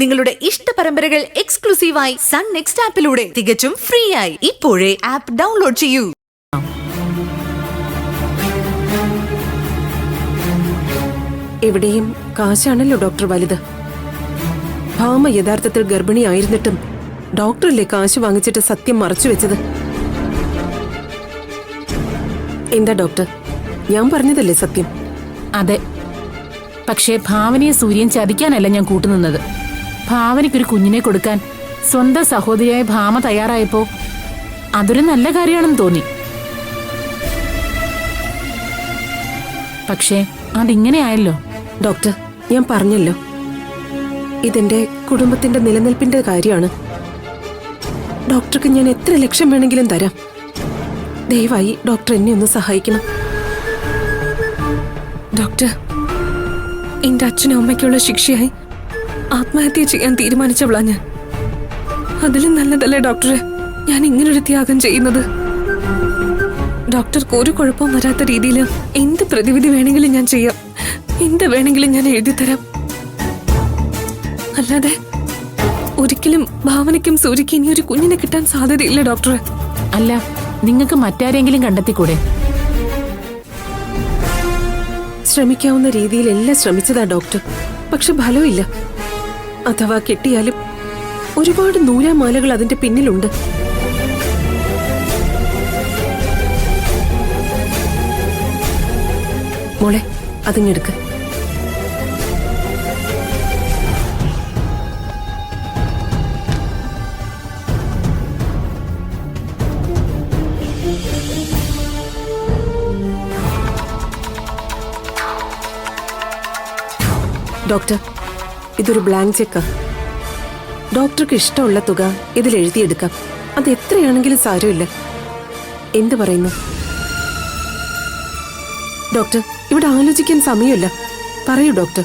നിങ്ങളുടെ ഇഷ്ട പരമ്പരകൾ എക്സ്ക്ലൂസീവായി സൺ നെക്സ്റ്റ് ആപ്പിലൂടെ തികച്ചും ഫ്രീ ആയി ഇപ്പോഴേ ആപ്പ് ഡൗൺലോഡ് ചെയ്യൂ. എവിടെയും കാശാണല്ലോ ഡോക്ടർ വലുത്. ഭാമ യഥാർത്ഥത്തിൽ ഗർഭിണിയായിരുന്നിട്ടും ഡോക്ടറല്ലേ കാശ് വാങ്ങിച്ചിട്ട് സത്യം മറച്ചുവെച്ചത്? എന്താ ഡോക്ടർ, ഞാൻ പറഞ്ഞതല്ലേ സത്യം? അതെ, പക്ഷേ ഭാവനയെ സൂര്യൻ ചതിക്കാനല്ല ഞാൻ കൂട്ടുനിന്നത്. ഭാവനയ്ക്കൊരു കുഞ്ഞിനെ കൊടുക്കാൻ സ്വന്തം സഹോദരിയായ ഭാമ തയ്യാറായപ്പോ അതൊരു നല്ല കാര്യമാണെന്ന് തോന്നി. പക്ഷേ അതിങ്ങനെയായല്ലോ. ഡോക്ടർ, ഞാൻ പറഞ്ഞല്ലോ, ഇതെന്റെ കുടുംബത്തിന്റെ നിലനിൽപ്പിന്റെ കാര്യമാണ്. ഡോക്ടർക്ക് ഞാൻ എത്ര ലക്ഷം വേണമെങ്കിലും തരാം. ദയവായി ഡോക്ടർ എന്നെ ഒന്ന് സഹായിക്കണം. ഡോക്ടർ, എന്റെ അച്ഛനും അമ്മയ്ക്കുള്ള ശിക്ഷയായി ആത്മഹത്യ ചെയ്യാൻ തീരുമാനിച്ചവളാ ഞാൻ. അതിലും നല്ലതല്ലേ ഡോക്ടറെ ഞാൻ ഇങ്ങനൊരു ത്യാഗം ചെയ്യുന്നത്? ഡോക്ടർക്ക് ഒരു കുഴപ്പവും വരാത്ത രീതിയിൽ എന്ത് പ്രതിവിധി വേണമെങ്കിലും ഞാൻ ചെയ്യാം, എന്ത് വേണമെങ്കിലും ഞാൻ എഴുതിത്തരാം. അല്ലാതെ ഒരിക്കലും ഭാവനയ്ക്കും സൂര്യയ്ക്കും ഇനി ഒരു കുഞ്ഞിനെ കിട്ടാൻ സാധ്യതയില്ല ഡോക്ടറെ. അല്ല, നിങ്ങൾക്ക് മറ്റാരെങ്കിലും കണ്ടെത്തിക്കൂടെ? ശ്രമിക്കാവുന്ന രീതിയിൽ എല്ലാം ശ്രമിച്ചതാ ഡോക്ടർ, പക്ഷെ ഫലമില്ല. അഥവാ കിട്ടിയാലും ഒരുപാട് നൂലാമാലകൾ അതിന്റെ പിന്നിലുണ്ട്. മോളെ, അതിങ്ങെടുക്ക്. ഡോക്ടർ, ഇതൊരു ബ്ലാങ്ക് ചെക്കാ. ഡോക്ടർക്ക് ഇഷ്ടമുള്ള തുക ഇതിൽ എഴുതിയെടുക്കാം. അത് എത്രയാണെങ്കിലും സാരമില്ല. എന്ത് പറയുന്നു ഡോക്ടർ? ഇവിടെ ആലോചിക്കാൻ സമയമില്ല. പറയൂ ഡോക്ടർ.